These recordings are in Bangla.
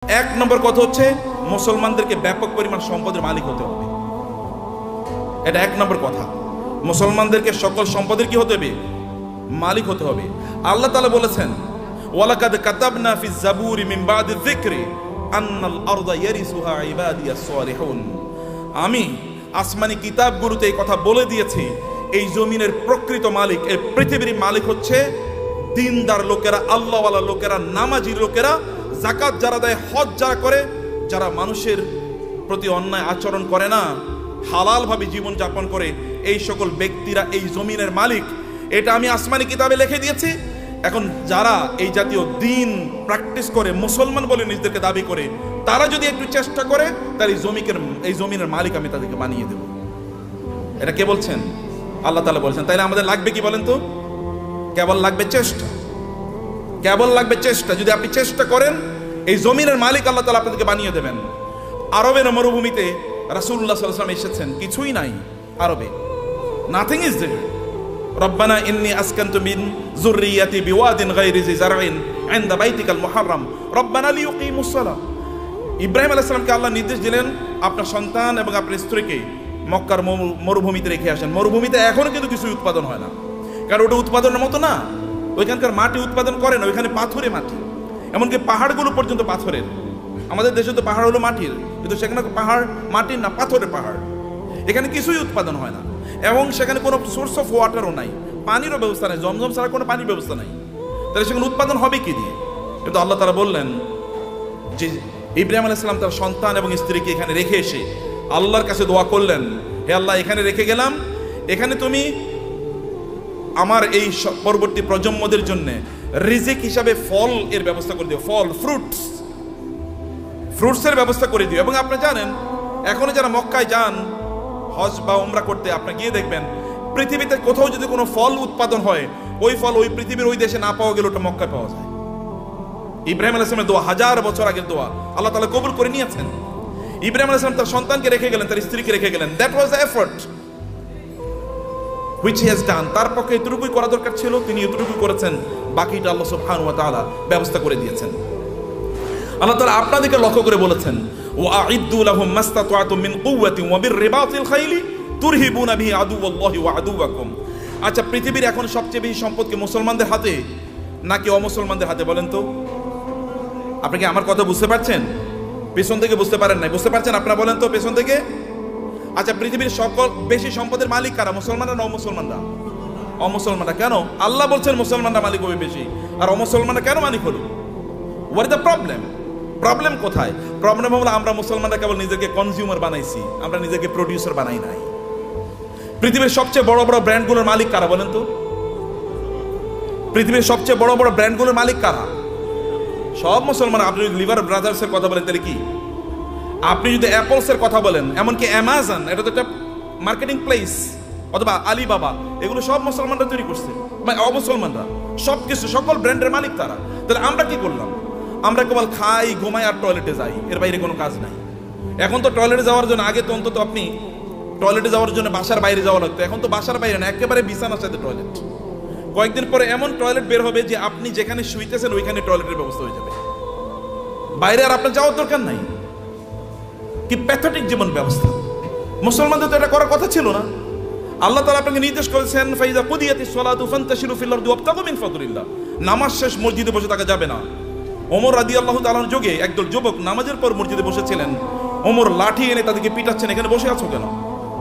এক নম্বর কথা হচ্ছে মুসলমানদেরকে ব্যাপক পরিমাণ সম্পদের মালিক হতে হবে। এটা এক নম্বর কথা, মুসলমানদেরকে সকল সম্পদের কি হতে হবে? মালিক হতে হবে। আল্লাহ তাআলা বলেছেন, ওয়ালাকাদ কাতাবনা ফিজ জাবুরি মিন বাদি যিকরি আন্নাল আরদা ইয়ারিসুহা ইবাদিয়াস সালিহুন। আমি আসমানি কিতাবগুলোতে এই কথা বলে দিয়েছি, এই জমিনের প্রকৃত মালিক, এই পৃথিবীর মালিক হচ্ছে দিনদার লোকেরা, আল্লাহওয়ালা লোকেরা, নামাজি লোকেরা, যাকাত যারা দেয়, হজ যারা করে, যারা মানুষের প্রতি অন্যায় আচরণ করে না, হালালভাবে জীবন যাপন করে, এই সকল ব্যক্তিরা এই জমিনের মালিক। এটা আমি আসমানি কিতাবে লিখে দিয়েছি। এখন যারা এই জাতীয় দিন প্র্যাকটিস করে, মুসলমান বলে নিজেদেরকে দাবি করে, তারা যদি একটু চেষ্টা করে, তাহলে এই জমিনের মালিক আমি তাদেরকে বানিয়ে দেব। এটা কে বলছেন? আল্লাহ তাআলা বলছেন। তাইলে আমাদের লাগবে কি বলেন তো? কেবল লাগবে চেষ্টা, কেবল লাগবে চেষ্টা। যদি আপনি চেষ্টা করেন, এই জমিনের মালিক আল্লাহ তাআলা আপনাদেরকে বানিয়ে দেবেন। আরবের মরুভূমিতে রাসূলুল্লাহ সাল্লাল্লাহু আলাইহি ওয়াসাল্লাম এসেছেন, কিছুই নাই আরবে, নাথিং ইজ দেয়ার। রব্বানা ইন্নী আসকানতু মিন যুররিয়াতি বিওয়াদিন গায়রি জি জারইন ইনদা বাইতিকাল মুহাররম রব্বানা লিইয়ুকিমুস সালাহ। ইব্রাহিম আলাইহিস সালামকে আল্লাহ নির্দেশ দিলেন, আপনার সন্তান এবং আপনার স্ত্রীকে মক্কার মরুভূমিতে রেখে আসেন। মরুভূমিতে এখনো কিন্তু কিছু উৎপাদন হয় না, কারণ ওটা উৎপাদনের মতো না। ওইখানকার মাটি উৎপাদন করে না, ওইখানে পাথরে মাটি, এমনকি পাহাড়গুলো পর্যন্ত পাথরের। আমাদের দেশে তো পাহাড় হলো মাটির, কিন্তু সেখানে পাহাড় মাটির না, পাথরের পাহাড়। এখানে কিছুই উৎপাদন হয় না, এবং সেখানে কোনো সোর্স অফ ওয়াটারও নাই, পানিরও ব্যবস্থা নেই, জমজম ছাড়া কোনো পানির ব্যবস্থা নাই। তাহলে সেখানে উৎপাদন হবে কি দিয়ে? কিন্তু আল্লাহ তাআলা বললেন যে ইব্রাহিম আলাইহিস সালাম তার সন্তান এবং স্ত্রীকে এখানে রেখে এসে আল্লাহর কাছে দোয়া করলেন, হে আল্লাহ, এখানে রেখে গেলাম, এখানে তুমি আমার এই পরবর্তী প্রজন্মদের জন্য রিজিক হিসাবে ফল এর ব্যবস্থা করে দিও, ফল, ফ্রুটসের ব্যবস্থা করে দিও। এবং আপনি জানেন, এখনো যারা মক্কায় যান হজ বা উমরা করতে, আপনি গিয়ে দেখবেন পৃথিবীতে কোথাও যদি কোনো ফল উৎপাদন হয়, ওই ফল ওই পৃথিবীর ওই দেশে না পাওয়া গেলে ওটা মক্কায় পাওয়া যায়। ইব্রাহিম আলাইহিস সালামের দোয়া, 1000 বছর আগের দোয়া, আল্লাহ তাআলা কবুল করে নিয়েছেন। ইব্রাহিম আলাইহিস সালাম তার সন্তানকে রেখে গেলেন, তার স্ত্রীকে রেখে গেলেন। That was the effort which he has done। তার পক্ষে এতটুকুই করা দরকার ছিল, তিনি এতটুকুই করেছেন, বাকিটা আল্লাহ সুবহানাহু ওয়া তাআলা ব্যবস্থা করে দিয়েছেন। আল্লাহ তাআলা আপনাদেরকে লক্ষ্য করে বলেছেন, ওয়া'ইদ্দু লাহুম মাসতাতা'তুম মিন কুওয়াতিন ওয়া বিররিবাতিল খাইলি তুরহিবুনা বিহি আদুওয়াল্লাহি ওয়া আদুওয়াকুম। আচ্ছা, পৃথিবীর এখন সবচেয়ে বেশি সম্পদ কি মুসলমানদের হাতে নাকি অমুসলমানদের হাতে বলেন তো? আপনি কি আমার কথা বুঝতে পারছেন? পেছন থেকে বুঝতে পারেন নাই? বুঝতে পারছেন আপনারা? বলেন তো পেছন থেকে। আচ্ছা, পৃথিবীর সকল বেশি সম্পদের মালিক কারা? মুসলমানরা না অমুসলমানরা? অমুসলমানরা। কেন? আল্লাহ বলছেন মুসলমানরা মালিক হবে বেশি, আর অমুসলমানরা কেন মালিক হলো? What is the problem? Problem কোথায়? প্রবলেম হলো আমরা মুসলমানরা কেবল নিজেকে কনজিউমার বানাইছি, আমরা নিজেকে প্রডিউসার বানাই নাই। পৃথিবীর সবচেয়ে বড় বড় ব্র্যান্ডগুলোর মালিক কারা বলেন তো? পৃথিবীর সবচেয়ে বড় বড় ব্র্যান্ডগুলোর মালিক কারা? সব মুসলমান। আপনি যদি লিভার ব্রাদার্সের কথা বলেন তাহলে কি? আপনি যদি অ্যাপলসের কথা বলেন, এমনকি অ্যামাজন, এটা তো একটা মার্কেটিং প্লেস, অথবা আলিবাবা, এগুলো সব মুসলমানরা তৈরি করছে, মানে অমুসলমানরা। সব কিছু, সকল ব্র্যান্ডের মালিক তারা। তাহলে আমরা কি করলাম? আমরা কেবল খাই, ঘুমাই আর টয়লেটে যাই, এর বাইরে কোনো কাজ নাই। এখন তো টয়লেটে যাওয়ার জন্য, আগে তো অন্তত আপনি টয়লেটে যাওয়ার জন্য বাসার বাইরে যাওয়া লাগতো, এখন তো বাসার বাইরে না, একেবারে বিছানার সাথে টয়লেট। কয়েকদিন পরে এমন টয়লেট বের হবে যে আপনি যেখানে শুইতেছেন ওইখানে টয়লেটের ব্যবস্থা হয়ে যাবে, বাইরে আর আপনার যাওয়ার দরকার নাই। কি প্যাথেটিক জীবন ব্যবস্থা! মুসলমানদের তো এটা করার কথা ছিল না। আল্লাহ তাআলা আপনাকে নির্দেশ করেছেন, ফাইজা কুদিয়াতিস সালাতু ফান্তাশিরু ফিল আরদি ওয়াবতাগু মিন ফাদলিল্লাহ। নামাজ শেষ মসজিদে বসে থাকা যাবে না। ওমর রাদিয়াল্লাহু তাআলার যুগে একদল যুবক নামাজের পর মসজিদে বসেছিলেন। ওমর লাঠি এনে তাদেরকে পিটাচ্ছেন, এখানে বসে আছো কেন?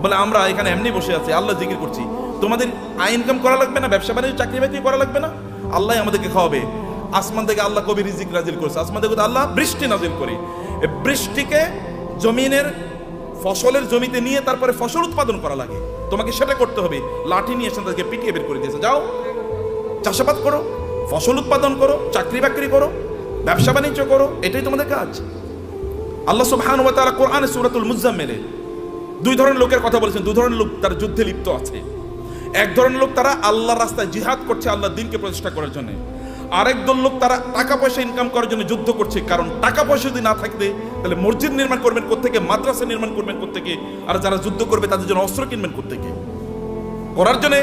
বলে, আমরা এখানে এমনি বসে আছি, আল্লাহ জিকির করছি। তোমাদের আয় ইনকাম করা লাগবে না? ব্যবসা বাণিজ্য, চাকরি বাকরি করা লাগবে না? আল্লাহ আমাদেরকে খাওয়াবে। আসমান থেকে আল্লাহ কবি রিজিক নাজিল করেছে, আসমান থেকে আল্লাহ বৃষ্টি নাজিল করে। এই বৃষ্টিকে জমিনের ফসলের জমিতে নিয়ে তারপরে ফসল উৎপাদন করা লাগে, তোমাকে সেটা করতে হবে। লাঠি নিয়ে এসে তাদেরকে পিটিয়ে বের করে দিয়েছে, যাও চাষাবাদ করো, ফসল উৎপাদন করো, চাকরি বাকরি করো, ব্যবসা বাণিজ্য করো, এটাই তোমাদের কাজ। আল্লাহ সুবহানাহু ওয়া তাআলা কোরআনে সূরাতুল মুজাম্মিলে দুই ধরনের লোকের কথা বলেছেন। দুই ধরনের লোক তারা যুদ্ধে লিপ্ত আছে। এক ধরনের লোক তারা আল্লাহর রাস্তায় জিহাদ করছে, আল্লাহর দ্বীনকে প্রতিষ্ঠা করার জন্য। আরেক দল লোক তারা টাকা পয়সা ইনকাম করার জন্য যুদ্ধ করছে। কারণ টাকা পয়সা যদি না থাকতে, তাহলে মসজিদ নির্মাণ করবেন কোত্থেকে, মাদ্রাসা নির্মাণ করবেন কোত্থেকে, আর যারা যুদ্ধ করবে তাদের জন্য অস্ত্র কিনবেন কোত্থেকে? করার জন্য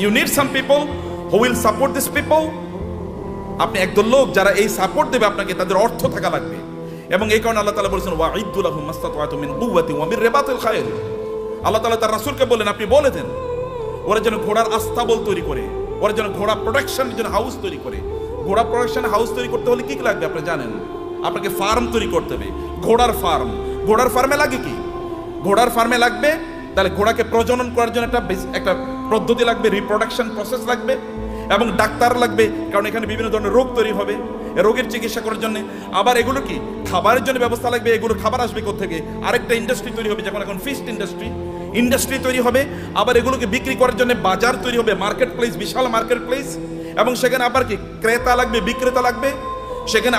you need some people who will support this people. আপনি একদল লোক যারা এই সাপোর্ট দেবে আপনাকে, তাদের অর্থ থাকা লাগবে। এবং এই কারণে আল্লাহ তাআলা বলেছেন ওয়াইদু লাহুম মাসতাতা'তুম মিন কুওয়াতি ওয়া মির রিবাতিল খায়ল। আল্লাহ তাআলা তার রাসূলকে বললেন আপনি বলে দেন ওরা যেন ঘোড়ার আস্তাবল তৈরি করে, ওরা যেন ঘোড়া প্রোডাকশনের জন্য হাউস তৈরি করে। ঘোড়া প্রোডাকশন হাউস তৈরি করতে হলে কি কি লাগবে আপনি জানেন? আপনাকে ফার্ম তৈরি করতে হবে, ঘোড়ার ফার্ম। ঘোড়ার ফার্মে লাগে কি? ঘোড়ার ফার্মে লাগবে তাহলে ঘোড়াকে প্রজনন করার জন্য একটা পদ্ধতি লাগবে, রিপ্রোডাকশন প্রসেস লাগবে, এবং ডাক্তার লাগবে, কারণ এখানে বিভিন্ন ধরনের রোগ তৈরি হবে, রোগের চিকিৎসা করার জন্য। আবার এগুলো কি খাবারের জন্য ব্যবস্থা লাগবে, এগুলো খাবার আসবে কোত্থেকে? আরেকটা ইন্ডাস্ট্রি তৈরি হবে, যেমন এখন ফিশ ইন্ডাস্ট্রি তৈরি হবে। আবার এগুলোকে বিক্রি করার জন্য বাজার তৈরি হবে, মার্কেট প্লেস, বিশাল মার্কেট প্লেস, এবং সেখানে আবার কি ক্রেতা লাগবে, বিক্রেতা লাগবে, সেখানে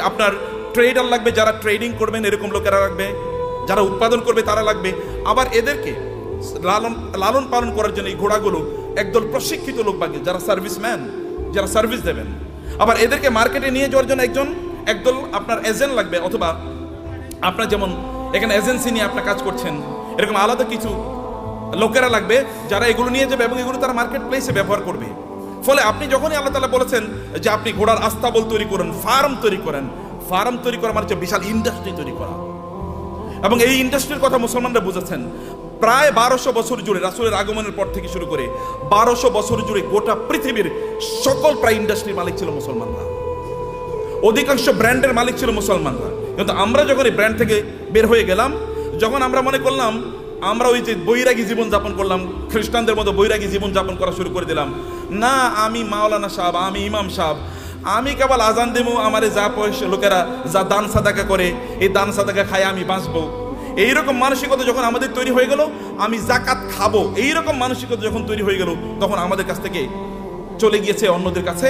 আপনার ট্রেডার লাগবে, যারা ট্রেডিং করবেন এরকম লোকেরা লাগবে, যারা উৎপাদন করবে তারা লাগবে। আবার এদেরকে লালন পালন করার জন্য এই ঘোড়াগুলো একদল প্রশিক্ষিত লোক লাগবে, যারা সার্ভিসম্যান, যারা সার্ভিস দেবেন। আবার এদেরকে মার্কেটে নিয়ে যাওয়ার জন্য একদল আপনার এজেন্ট লাগবে, অথবা আপনার যেমন এখানে এজেন্সি নিয়ে আপনার কাজ করছেন, এরকম আলাদা কিছু লোকেরা লাগবে যারা এগুলো নিয়ে যাবে এবং এগুলো তারা মার্কেট প্লেসে ব্যবহার করবে। ফলে আপনি যখনই আল্লাহ তাআলা বলেছেন যে আপনি ঘোড়ার আস্তাবল তৈরি করেন, ফার্ম তৈরি করেন, ফার্ম তৈরি করা মানে হচ্ছে বিশাল ইন্ডাস্ট্রি তৈরি করা। এবং এই ইন্ডাস্ট্রির কথা মুসলমানরা বুঝেছেন। প্রায় 1200 বছর জুড়ে রাসূলের আগমনের পর থেকে শুরু করে 1200 বছর জুড়ে গোটা পৃথিবীর সকল প্রায় ইন্ডাস্ট্রির মালিক ছিল মুসলমানরা, অধিকাংশ ব্র্যান্ডের মালিক ছিল মুসলমানরা। কিন্তু আমরা যখন এই ব্র্যান্ড থেকে বের হয়ে গেলাম, যখন আমরা মনে করলাম আমরা ওই যে বৈরাগী জীবন যাপন করলাম, খ্রিস্টানদের মতো বৈরাগী জীবন যাপন করা শুরু করে দিলাম, না আমি মাওলানা সাহেব, আমি ইমাম সাহেব, আমি কেবল আজান দেবো, আমার যা পয়সা লোকেরা যা দান সাদাকা করে এই দান সাদাকা খায় আমি বাঁচবো, এইরকম মানসিকতা যখন আমাদের তৈরি হয়ে গেল, আমি জাকাত খাবো, এইরকম মানসিকতা যখন তৈরি হয়ে গেল, তখন আমাদের কাছ থেকে চলে গিয়েছে অন্যদের কাছে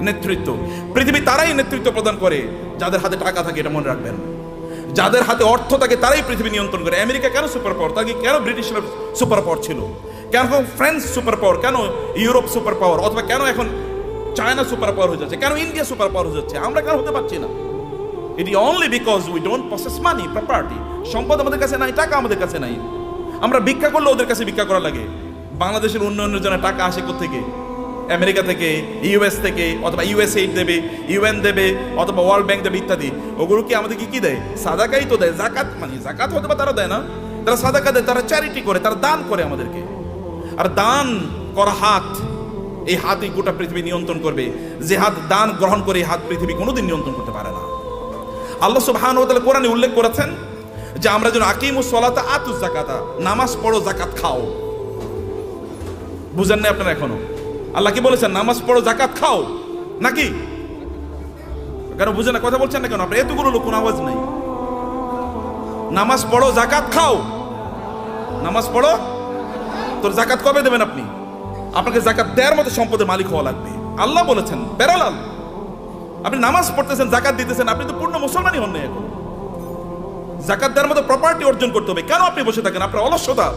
নেতৃত্ব। পৃথিবী তারাই নেতৃত্ব প্রদান করে যাদের হাতে টাকা থাকে, এটা মনে রাখবেন। যাদের হাতে অর্থ থাকে তারাই পৃথিবী নিয়ন্ত্রণ করে। আমেরিকা কেন সুপার পাওয়ার? তাকে কেন ব্রিটিশরা সুপার পাওয়ার ছিল? কেন ফ্রান্স সুপার পাওয়ার? কেন ইউরোপ সুপার পাওয়ার? অথবা কেন এখন চায়না সুপার পাওয়ার হয়ে যাচ্ছে? কেন ইন্ডিয়া সুপার পাওয়ার হয়ে যাচ্ছে? আমরা কেন হতে পারছি না? It is only because we don't possess money, property. সম্পদ আমাদের কাছে নাই, টাকা আমাদের কাছে নাই। আমরা ভিক্ষা করলে ওদের কাছে ভিক্ষা করা লাগে। বাংলাদেশের উন্নয়নের জন্য টাকা আসে কোত্থেকে? আমেরিকা থেকে, ইউএস থেকে, অথবা ইউএসএইড দেবে, ইউএন দেবে, অথবা ওয়ার্ল্ড ব্যাংক দেবে ইত্যাদি। ওগুলো কি আমাদেরকে কি দেয়? সাদাকাই তো দেয়। জাকাত মানে জাকাত হতে বা তারা দেয় না, তারা সাদাকা দেয়, তারা চ্যারিটি করে, তারা দান করে আমাদেরকে। আর দান করা হাত, এই হাতই গোটা পৃথিবী নিয়ন্ত্রণ করবে। যে হাত দান গ্রহণ করে এই হাত পৃথিবী কোনোদিন নিয়ন্ত্রণ করতে পারে না। আল্লাহ সুবহানাহু ওয়া তাআলা কোরআনে উল্লেখ করেছেন যে আমরা যেন আকিমুস সালাতা আতুজ যাকাতা, নামাজ পড়ো জাকাত খাও। বুঝেন না আপনারা এখনো? আল্লাহ কি বলেছেন? নামাজ পড়ো জাকাত খাও, নাকি? কেন বুঝেন না? কথা বলছেন না কেন? আপনার এতগুলো লোক, কোনো আওয়াজ নাই। নামাজ পড়ো জাকাত খাও, নামাজ পড়ো। তোর জাকাত কবে দেবেন আপনি? আপনাকে জাকাত দেওয়ার মতো সম্পদের মালিক হওয়া লাগবে। আল্লাহ বলেছেন বেরালাল, আপনি নামাজ পড়তেছেন, জাকাত দিতেছেন, আপনি তো পূর্ণ মুসলমানই হন না এখন। জাকাত দেওয়ার মতো প্রপার্টি অর্জন করতে হবে। কেন আপনি বসে থাকেন? আপনার অলসতা।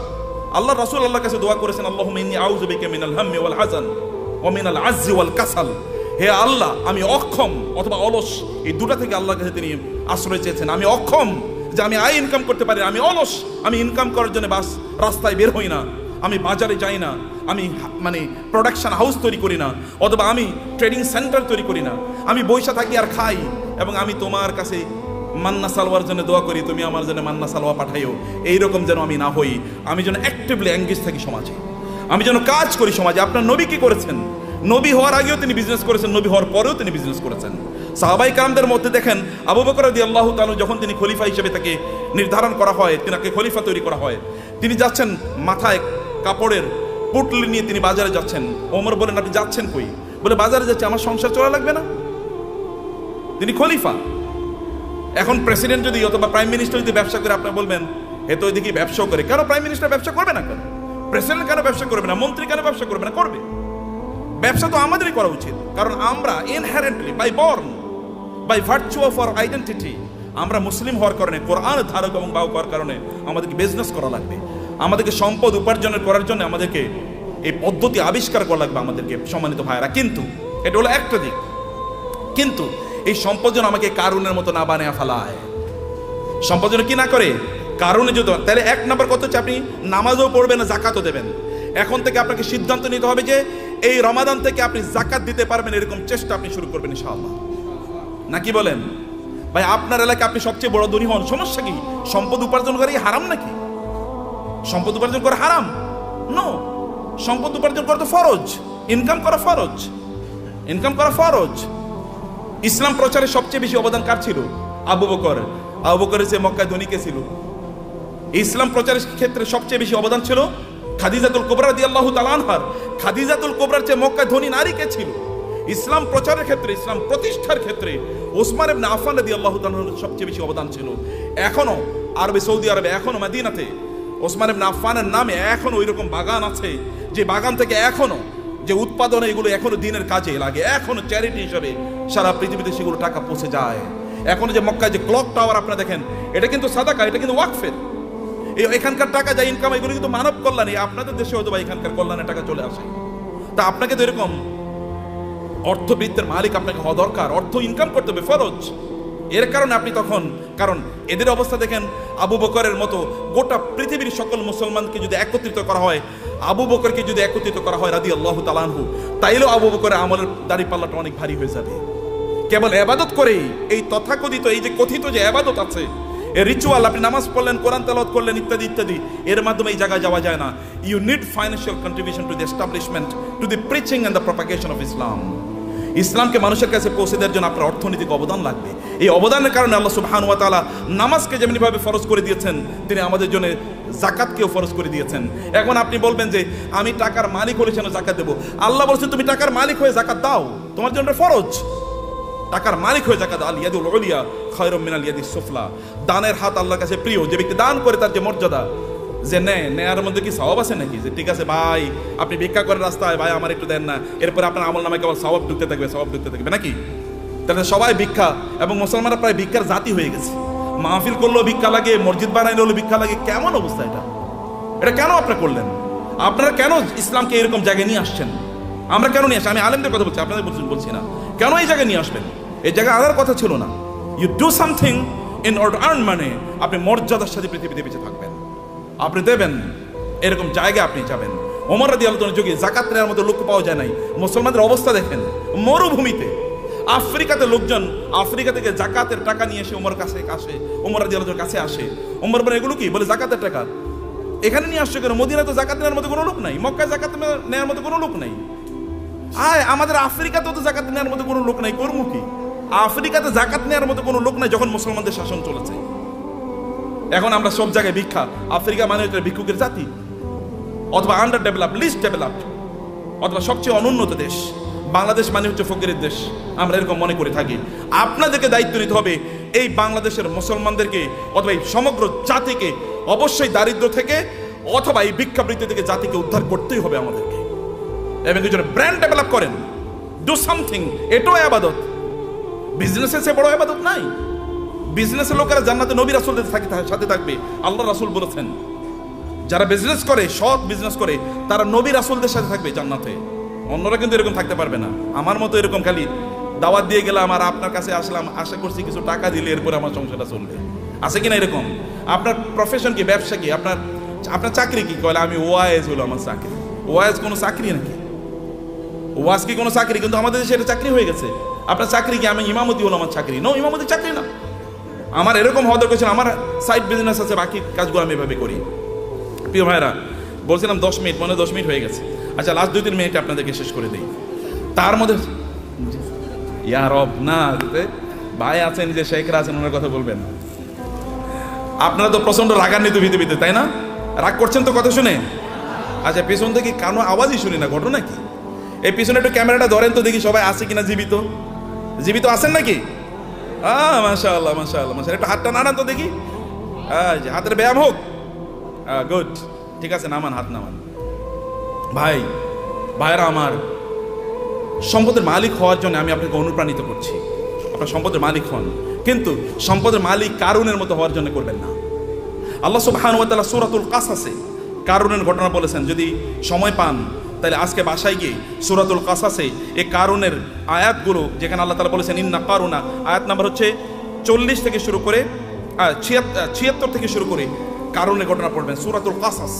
আল্লাহ রাসূল আল্লাহর কাছে দোয়া করেছেন, আল্লাহুম্মা ইন্নী আউযু বিকা মিনাল হাম্মি ওয়াল হাযান ওয়া মিনাল আজ্জি ওয়াল কাসাল। হে আল্লাহ, আমি অক্ষম অথবা অলস, এই দুটা থেকে আল্লাহর কাছে তিনি আশ্রয় চেয়েছেন। আমি অক্ষম যে আমি আয় ইনকাম করতে পারি, আমি অলস, আমি ইনকাম করার জন্য বাস রাস্তায় বের হই না, আমি বাজারে যাই না, আমি মানে প্রোডাকশন হাউস তৈরি করি না, অথবা আমি ট্রেডিং সেন্টার তৈরি করি না, আমি বৈশা থাকি আর খাই, এবং আমি তোমার কাছে মান্না সালোয়ার জন্য দোয়া করি, তুমি আমার জন্য মান্না সালোয়া পাঠাইও। এইরকম যেন আমি না হই। আমি যেন অ্যাক্টিভলি এঙ্গেজ থাকি সমাজে, আমি যেন কাজ করি সমাজে। আপনার নবী কি করেছেন? নবী হওয়ার আগেও তিনি বিজনেস করেছেন, নবী হওয়ার পরেও তিনি বিজনেস করেছেন। সাহাবাই কারামদের মধ্যে দেখেন আবু বকর রাদিয়াল্লাহু তাআলা যখন তিনি খলিফা হিসেবে তাকে নির্ধারণ করা হয়, তিনাকে খলিফা তৈরি করা হয়, তিনি যাচ্ছেন মাথায় কাপড়ের পুটলি নিয়ে তিনি বাজারে যাচ্ছেন। ওমর বলেন, আপনি যাচ্ছেন কই? বলে, বাজারে যাচ্ছে, আমার সংসার চলা লাগবে না? তিনি খলিফা। এখন প্রেসিডেন্ট যদি অথবা প্রাইম মিনিস্টার যদি ব্যবসা করে, আপনি বলবেন এ তো ওইদিকে ব্যবসাও করে। কেন প্রাইম মিনিস্টার ব্যবসা করবে না? কেন প্রেসিডেন্ট কেন ব্যবসা করবে না? মন্ত্রী কেন ব্যবসা করবে না? করবে। ব্যবসা তো আমাদেরই করা উচিত, কারণ আমরা inherently by born, by virtue of our identity, আমরা মুসলিম হওয়ার কারণে, কোরআন ধারক এবং বাহক হওয়ার কারণে আমাদেরকে বিজনেস করা লাগবে। আমাদেরকে সম্পদ উপার্জনের করার জন্য আমাদেরকে এই পদ্ধতি আবিষ্কার করা লাগবে আমাদেরকে, সম্মানিত ভাইরা। কিন্তু এটা হলো একটা দিক। কিন্তু এই সম্পদ যেন আমাকে কারুনের মতো না বানিয়ে ফেলায়। সম্পদ যেন কি না করে? কারণে যদি, তাহলে এক নম্বর কথা হচ্ছে আপনি নামাজও পড়বেন না, জাকাতও দেবেন। এখন থেকে আপনাকে সিদ্ধান্ত নিতে হবে যে এই রমাদান থেকে আপনি জাকাত দিতে পারবেন, এরকম চেষ্টা আপনি শুরু করবেন ইনশাআল্লাহ। নাকি বলেন? ভাই আপনার এলাকায় আপনি সবচেয়ে বড় ধনী হন, সমস্যা কি? সম্পদ উপার্জন করা কি হারাম নাকি? সম্পদ উপার্জন করা হারাম? নো, সম্পদ উপার্জন করা তো ফরজ, ইনকাম করা ফরজ, ইনকাম করা ফরজ। ইসলাম প্রচারে সবচেয়ে বেশি অবদান কার ছিল? আবু বকর। আবু বকরের চেয়ে মক্কায় ধনী কে ছিল? ইসলাম প্রচারের ক্ষেত্রে সবচেয়ে বেশি অবদান ছিল খাদিজাতুল কুবরা রাদিয়াল্লাহু তাআলা আনহার। খাদিজাতুল কুবরার চেয়ে মক্কায় ধনী নারী কে ছিল? ইসলাম প্রচারের ক্ষেত্রে, ইসলাম প্রতিষ্ঠার ক্ষেত্রে ওসমান ইবনে আফফান রাদিয়াল্লাহু তাআলা সবচেয়ে বেশি অবদান ছিল। এখনো আরবে, সৌদি আরবে, এখনো মদিনাতে ওসমান ইবনে আফফানের নামে এখনো ওই রকম বাগান আছে, যে বাগান থেকে এখনো যে উৎপাদনে এগুলো এখনো দিনের কাজে লাগে, এখনো চ্যারিটি হিসাবে সারা পৃথিবীতে সেগুলো টাকা পৌঁছে যায়। এখনো যে মক্কায় যে ক্লক টাওয়ার আপনারা দেখেন, এটা কিন্তু সাদাকা, এটা কিন্তু ওয়াকফের। এখানকার টাকা যা ইনকাম, এগুলো কিন্তু মানব কল্যাণে। আপনাদের দেশে হয়তো বা এখানকার কল্যাণে টাকা চলে আসে। তা আপনাকে তো এরকম অর্থবৃত্তের মালিক আপনাকে হওয়া দরকার, অর্থ ইনকাম করতে হবে, ফরজ। এর কারণে আপনি তখন, কারণ এদের অবস্থা দেখেন, আবু বকরের মতো গোটা পৃথিবীর সকল মুসলমানকে যদি একত্রিত করা হয়, আবু বকরকে যদি একত্রিত করা হয় রাদিয়াল্লাহু তাআলা আনহু, তাইলেও আবু বকরের আমলের দাড়ি পাল্লাটা অনেক ভারী হয়ে যাবে। কেবল ইবাদত করেই, এই তথাকথিত, এই যে কথিত যে ইবাদত আছে, এই রিচুয়াল, আপনি নামাজ পড়লেন, কোরআন তেলাওয়াত করলেন, ইত্যাদি ইত্যাদি, এর মাধ্যমে এই জায়গায় যাওয়া যায় না। You need financial contribution to the establishment, to the preaching and the propagation of Islam. ইসলামকে মানুষের কাছে পৌঁছে দেওয়ার জন্য আপনার অর্থনৈতিক অবদান লাগবে। এই অবদানের কারণে আল্লাহ সুবহানাহু ওয়া তাআলা নামাজকে যেমনিভাবে ফরজ করে দিয়েছেন, তিনি আমাদের জন্য যাকাতকেও ফরজ করে দিয়েছেন। এখন আপনি বলবেন যে আমি টাকার মালিক হলে যেন যাকাত দেবো। আল্লাহ বলছেন তুমি টাকার মালিক হয়ে যাকাত দাও, তোমার জন্য ফরজ। টাকার মালিক হয়ে যাকাত, আল ইয়াদুল উলিয়া খায়রুম মিনাল ইয়াদিস সুফলা। দানের হাত আল্লাহর কাছে প্রিয়। যে ব্যক্তি দান করে তার যে মর্যাদা, যে নেয়ার মধ্যে কি সওয়াব আছে নাকি? যে ঠিক আছে ভাই, আপনি ভিক্ষা করেন রাস্তায়, ভাই আমার একটু দেন না, এরপরে আপনার আমল নামে কেবল সওয়াব ঢুকতে থাকবে, সওয়াব ঢুকতে থাকবে নাকি? তাহলে সবাই ভিক্ষা, এবং মুসলমানরা প্রায় ভিক্ষার জাতি হয়ে গেছে। মাহফিল করলেও ভিক্ষা লাগে, মসজিদ বানাইলে হলেও ভিক্ষা লাগে। কেমন অবস্থা এটা? এটা কেন আপনারা করলেন? আপনারা কেন ইসলামকে এরকম জায়গায় নিয়ে আসছেন? আমরা কেন নিয়ে আসি? আমি আলেমদের কথা বলছি, আপনাদের বলছি না। কেন এই জায়গায় নিয়ে আসবেন? এই জায়গায় আনার কথা ছিল না। You do something in order earn money. আপনি মর্যাদার সাথে পৃথিবীতে বেঁচে থাকবেন, আপনি দেবেন, এরকম জায়গায় আপনি যাবেন। ওমর রাদিয়াল্লাহু তাআলার যুগে জাকাত নেওয়ার মতো লোক পাওয়া যায় নাই। মুসলমানদের অবস্থা দেখেন, মরুভূমিতে আফ্রিকাতে লোকজন আফ্রিকা থেকে জাকাতের টাকা নিয়ে এসে ওমর কাছে আসে, ওমর রাদিয়াল্লাহু তাআলার কাছে আসে। ওমর বলে এগুলো কি? বলে জাকাতের টাকা। এখানে নিয়ে আসছে কেন? মদিনায় তো জাকাত নেওয়ার মতো কোনো লোক নাই, মক্কায় জাকাত নেওয়ার মতো কোনো লোক নাই। আমাদের আফ্রিকাতেও তো জাকাত নেওয়ার মতো কোনো লোক নাই, কর্ম কি? আফ্রিকাতে জাকাত নেওয়ার মতো কোনো লোক নাই যখন মুসলমানদের শাসন চলেছে। এখন আমরা সব জায়গায় ভিক্ষা। আফ্রিকা মানে হচ্ছে ভিক্ষুকের জাতি, অথবা আন্ডার ডেভেলপ, লিস্ট ডেভেলপড, অথবা সবচেয়ে অনুন্নত দেশ। বাংলাদেশ মানে হচ্ছে ফকিরের দেশ, আমরা এরকম মনে করে থাকি। আপনাদেরকে দায়িত্ব নিতে হবে এই বাংলাদেশের মুসলমানদেরকে, অথবা এই সমগ্র জাতিকে অবশ্যই দারিদ্র থেকে অথবা এই ভিক্ষাবৃত্তি থেকে জাতিকে উদ্ধার করতেই হবে আমাদেরকে। এবং এই জন্য ব্র্যান্ড ডেভেলপ করেন, ডু সামথিং। এটাও ইবাদত। বিজনেসের চেয়ে বড় ইবাদত নাই। বিজনেসের লোকেরা জান্নাতে নবী রাসূলদের সাথে থাকবে, আল্লাহ রাসূল বলেছেন। যারা বিজনেস করে, সৎ বিজনেস করে, তারা নবী রাসূলদের সাথে থাকবে জান্নাতে। অন্যরা কিন্তু এরকম থাকতে পারবে না। আমার মতো এরকম খালি দাওয়াত দিয়ে গেলাম আর আপনার কাছে আসলাম, আশা করছি কিছু টাকা দিলে এরপরে আমার সংসারটা চলবে, আছে কিনা এরকম? আপনার প্রফেশন কি? ব্যবসা কি? আপনার চাকরি কি? কয়লা আমি ওয়াইজ হলো আমার চাকরি। ওয়াইজ কোনো চাকরি নাকি? ওয়াজ কি কোনো চাকরি? কিন্তু আমাদের দেশে এটা চাকরি হয়ে গেছে। আপনার চাকরি কি? আমি ইমামতি হলো আমার চাকরি। নো, ইমামতি চাকরি না। আমার এরকম হওয়া দরকার, আমার সাইড বিজনেস আছে, বাকি কাজগুলো আমি এভাবে করি। প্রিয় ভাইরা, বলছিলাম 10 মিনিট, মনে 10 মিনিট হয়ে গেছে। আচ্ছা, লাস্ট 2-3 মিনিট আপনাদেরকে শেষ করে দিই। তার মধ্যে ইয়া রব, না ভাই আছেন, যে শেখরা আছেন, ওনার কথা বলবেন। আপনারা তো প্রচন্ড রাগান্বিত ভিতরে, তাই না? রাগ করছেন তো কথা শুনে? আচ্ছা, পিছন থেকে কানো আওয়াজই শুনি না, ঘটনা কি? এই পিছনে একটু ক্যামেরাটা ধরেন তো দেখি সবাই আছে কিনা জীবিত। জীবিত আছেন নাকি? মাশাআল্লাহ মাশাআল্লাহ মাশাআল্লাহ। একটু হাতটা নাড়ান তো দেখি, হাতের ব্যায়াম হোক। গুড, ঠিক আছে, নামান, হাত নামান। ভাইরা আমার, সম্পদের মালিক হওয়ার জন্য আমি আপনাকে অনুপ্রাণিত করছি। আপনার সম্পদের মালিক হন, কিন্তু সম্পদের মালিক কারুনের মতো হওয়ার জন্য করবেন না। আল্লাহ সুবহানাহু ওয়া তাআলা সূরাতুল কাসাসে কারুনের ঘটনা বলেছেন। যদি সময় পান তাহলে আজকে বাসায় গিয়ে সূরাতুল কাসাসে এই কারুনের আয়াতগুলো, যেখানে আল্লাহ তাআলা বলেছেন ইন্না কারুনা, আয়াত নাম্বার হচ্ছে 40 থেকে শুরু করে 76 থেকে শুরু করে কারুনের ঘটনা পড়বেন। সূরাতুল কাসাস।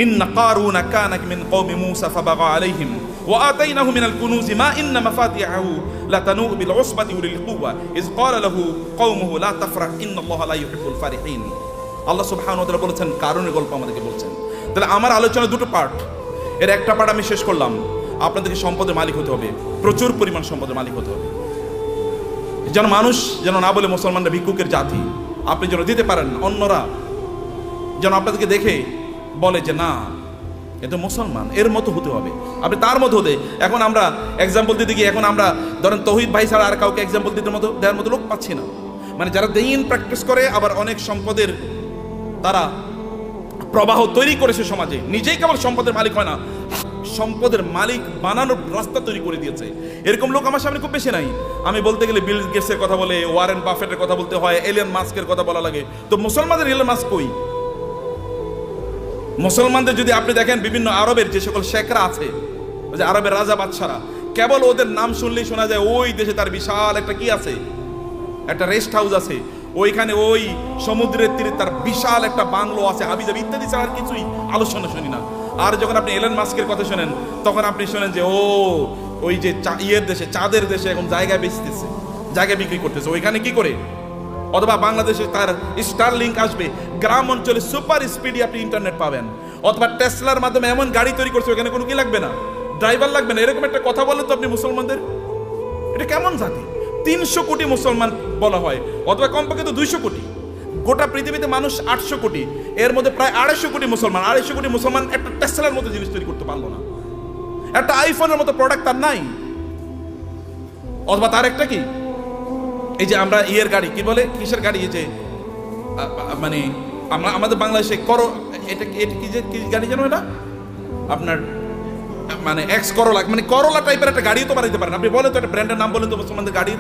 ইন্না কারুনা কানা মিন কওমি মূসা ফাবাগা আলাইহিম ওয়া আতাইনাহু মিনাল কুনুজি মা ইন্না মাফাতিহাহু লাতানু বিল উসবাতি উলিল কুওয়া ইয ক্বালা লাহু কওমুহু লা তাফরাহ ইন্নাল্লাহা লা ইউহিব্বুল ফারিহিন। আল্লাহ সুবহানাহু ওয়া তাআলা বলেছেন, কারণের গল্প আমাদেরকে বলছেন। তাহলে আমার আলোচনা দুটো পার্ট, এর একটা পার্ট আমি শেষ করলাম, আপনাদেরকে সম্পদের মালিক হতে হবে, প্রচুর পরিমাণ সম্পদের মালিক হতে হবে, যেন মানুষ যেন না বলে মুসলমানরা ভিক্ষুকের জাতি, আপনি যেন দিতে পারেন, অন্যরা যেন আপনাদেরকে দেখে বলে যে না এ তো মুসলমান, এর মতো হতে হবে, আপনি তার মতো হতে। এখন আমরা এক্সাম্পল দিতে গিয়ে এখন আমরা ধরেন তৌহিদ ভাই ছাড়া আর কাউকে এক্সাম্পল দিতে মতো দেওয়ার মতো লোক পাচ্ছি না। মানে যারা দিন প্র্যাকটিস করে আবার অনেক সম্পদের তারা প্রবাহ তৈরি করেছে সমাজে, নিজেই কেবল সম্পদের মালিক হয় না, সম্পদের মালিক বানানোর রাস্তা তৈরি করে দিয়েছে, এরকম লোক আমার সামনে খুব বেশি নাই। আমি বলতে গেলে বিল গেটসের কথা বলে, ওয়ারেন বাফেটের কথা বলতে হয়, এলিয়ন মাস্কের কথা বলা লাগে। তো মুসলমানদের এলিয়ন মাস্ক কই? মুসলমানদের যদি আপনি দেখেন বিভিন্ন আরবের যে সকল শেখরা আছে, যে আরবের রাজা বাদশারা, কেবল ওদের নাম শুনলেই শোনা যায় ওই দেশে তার বিশাল একটা কি আছে, একটা রেস্ট হাউস আছে, ওইখানে ওই সমুদ্রের তীরে তার বিশাল একটা বাংলো আছে, হাবিজাবি ইত্যাদি ছাড়া আর কিছুই আলোচনা শুনি না। আর যখন আপনি এলন মাস্কের কথা শোনেন তখন আপনি শোনেন যে ও ওই যে ইয়ের দেশে, চাঁদের দেশে এখন জায়গায় বেচতেছে, জায়গা বিক্রি করতেছে, ওইখানে কি করে। অথবা বাংলাদেশে তার স্টার লিঙ্ক আসবে, গ্রাম অঞ্চলে সুপার স্পিডে আপনি ইন্টারনেট পাবেন। অথবা টেসলার মাধ্যমে এমন গাড়ি তৈরি করছে ওখানে কোনো কি লাগবে না, ড্রাইভার লাগবে না, এরকম একটা কথা বলেন তো আপনি মুসলমানদের। এটা কেমন জাতি? 300 কোটি মুসলমান বলা হয়, অথবা কমপক্ষে তো 200 কোটি। গোটা পৃথিবীতে মানুষ 800 কোটি, এর মধ্যে প্রায় 250 কোটি মুসলমান। 250 কোটি মুসলমান একটা টেসলার মতো জিনিস তৈরি করতে পারলো না, একটা আইফোনের মতো প্রোডাক্ট তার নাই। অথবা তার একটা কি, এই যে আমরা ইয়ের গাড়ি কি বলে, কিসের গাড়ি, এই যে মানে আমরা আমাদের বাংলাদেশে এটা কি যে কি গাড়ি জানো, এটা আপনার মানে এক্স করোলা, মানে করোলা টাইপের একটা গাড়ি তো বানাইতে পারেন আপনি। বলেন তো একটা ব্র্যান্ডের নাম বলেন তো মুসলমানদের গাড়ির,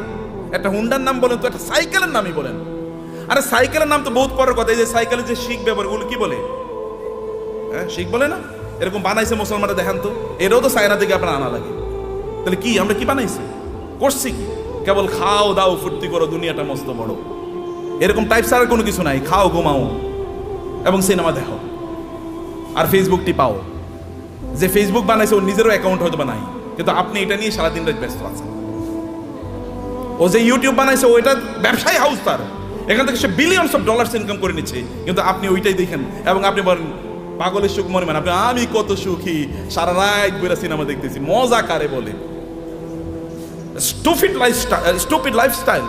একটা হুন্ডার নাম বলেন তো, একটা সাইকেলের নামই বলেন। আরে সাইকেলের নাম তো বহুত পরের কথা, এই যে সাইকেলের যে শিখ ব্যবহার ওগুলো কি বলে, হ্যাঁ শিখ বলে না, এরকম বানাইছে মুসলমানরা, দেখেন তো, এটাও তো চায়না থেকে আপনার আনা লাগে। তাহলে কি আমরা কি বানাইছি, করছি কি? কেবল খাও দাও ফুর্তি করো, দুনিয়াটা মস্ত বড়, এরকম টাইপ ছাড়া কোনো কিছু নাই। খাও ঘুমাও এবং সিনেমা দেখো আর ফেসবুক টিপাও। যে ফেসবুক বানাইছে ওর নিজেরও অ্যাকাউন্ট হয়তো বা নাই, কিন্তু আপনি এটা নিয়ে সারাদিন রাত ব্যস্ত আছেন। ও যে ইউটিউব বানাইছে ওইটা ব্যবসায়ী হাউস, তার এখান থেকে সে বিলিয়নস অফ ডলার্স ইনকাম করে নিচ্ছে, কিন্তু আপনি ওইটাই দেখেন এবং আপনি বলেন পাগলের সুখ মনে, মানে আপনি আমি কত সুখী, সারা রাত বইরা সিনেমা দেখতেছি, মজা কারে বলে। Stupid lifestyle.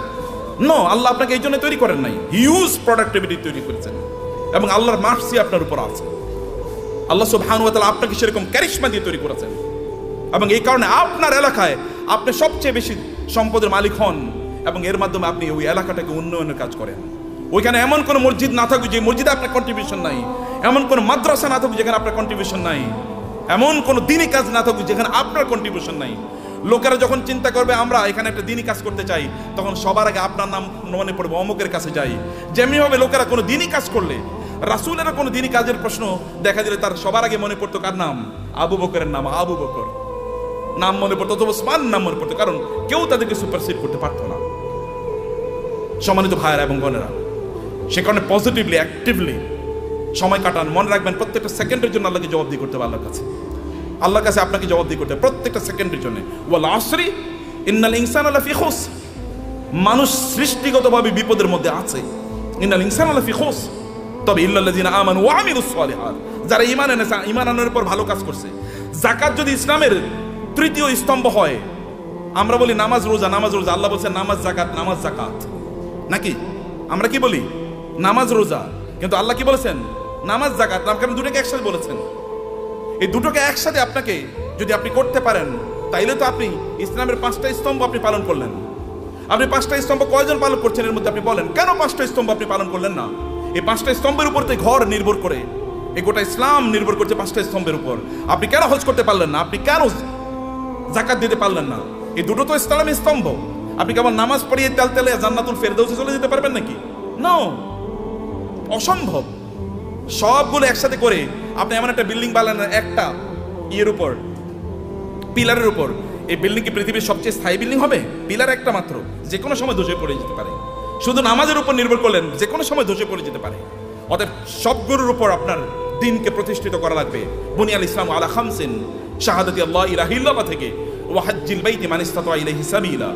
নো, আল্লাহ আপনাকে এই জন্য তৈরি করেন নাই, হিউজ প্রোডাক্টিভিটি তৈরি করেছেন এবং আল্লাহর মার্সি আপনার উপর আছে। আল্লাহ সুবহানাহু ওয়া তাআলা আপনাকে সেরকম ক্যারিশমা দিয়ে তৈরি করেছেন এবং এই কারণে আপনার এলাকায় আপনি সবচেয়ে বেশি সম্পদের মালিক হন এবং এর মাধ্যমে আপনি ওই এলাকাটাকে উন্নয়নের কাজ করেন। ওইখানে এমন কোনো মসজিদ না থাকুক যে মসজিদে আপনার কন্ট্রিবিউশন নাই, এমন কোনো মাদ্রাসা না থাকুক যেখানে আপনার কন্ট্রিবিউশন নাই, এমন কোনো দিনই কাজ না থাকুক যেখানে আপনার কন্ট্রিবিউশন নাই। লোকেরা যখন চিন্তা করবে আমরা এখানে একটা দিনই কাজ করতে চাই, তখন সবার আগে আপনার নাম মনে পড়বে, অমুকের কাছে যাই। যেমনি হবে লোকেরা কোনো দিনই কাজ করলে, রাসূলের কোনো দিনই কাজের প্রশ্ন দেখা দিলে তার সবার আগে মনে পড়তো কার নাম? আবু বকরের নাম, আবু বকর নাম মনে পড়তো, অথবা ওসমান নাম মনে পড়তো, কারণ কেউ তাদেরকে সুপারসিড করতে পারতো না। সম্মানিত ভাইয়েরা এবং বোনেরা, সে কারণে পজিটিভলি অ্যাক্টিভলি সময় কাটান। মনে রাখবেন প্রত্যেকটা সেকেন্ডের জন্য আল্লাহকে জবাবদিহি করতে হবে, আল্লাহর কাছে, আল্লাহর কাছে আপনাকে জবাবদিহি করতে হবে প্রত্যেকটা সেকেন্ডের জন্য। ওয়াল আসরি ইন্নাল ইনসানা লাফি খুস, মানুষ সৃষ্টিগতভাবে বিপদের মধ্যে আছে। ইন্নাল ইনসানা লাফি খুস, তবে ইল্লাল্লাযিনা আমানু ওয়া আমিলুস সালিহাত, যারা ঈমান এনেছে, ঈমান আনার পর ভালো কাজ করছে। যাকাত যদি ইসলামের তৃতীয় স্তম্ভ হয়, আমরা বলি নামাজ রোজা, নামাজ রোজা, আল্লাহ বলছেন নামাজ জাকাত, নামাজ জাকাত, নাকি আমরা কি বলি নামাজ রোজা, কিন্তু আল্লাহ কি বলেছেন নামাজ জাকাত, কারণ দুটোকে একসাথে বলেছেন। এই দুটোকে একসাথে আপনাকে যদি আপনি করতে পারেন, তাইলে তো আপনি ইসলামের 5টা স্তম্ভ আপনি পালন করলেন। আপনি 5টা স্তম্ভ কয়জন পালন করছেন এর মধ্যে আপনি বলেন, কেন 5টা স্তম্ভ আপনি পালন করলেন না? এই 5টা স্তম্ভের উপর তো ঘর নির্ভর করে, এই গোটা ইসলাম নির্ভর করছে 5টা স্তম্ভের উপর। আপনি কেন হজ করতে পারলেন না? আপনি কেন যাকাত দিতে পারলেন না? এই দুটো তো ইসলামের স্তম্ভ। আপনি কেবল নামাজ পড়িয়ে তেল তেলে জান্নাতুল ফেরদাউসে চলে যেতে পারবেন নাকি? নো, অসম্ভব। সবগুলো একসাথে করে আপনি এমন একটা বিল্ডিং বানালেন একটা ইয়ের উপর, পিলারের উপর। এই বিল্ডিং কি পৃথিবীর সবচেয়ে স্থায়ী বিল্ডিং হবে? পিলার একটা মাত্র, যে কোনো সময় ধসে পড়ে যেতে পারে। শুধু নামাজের উপর নির্ভর করলেন, যে কোনো সময় ধসে পড়ে যেতে পারে। অতএব সবগুলোর উপর আপনার দিনকে প্রতিষ্ঠিত করা লাগবে। বুনিয়াল ইসলাম আলা খামসিন, শাহাদাতি আল্লাহ ইলাহা ইল্লাল্লাহ থেকে ওয়া হাজ্জিল বাইতি মান ইসতাতা ইলাইহি সাবিলা,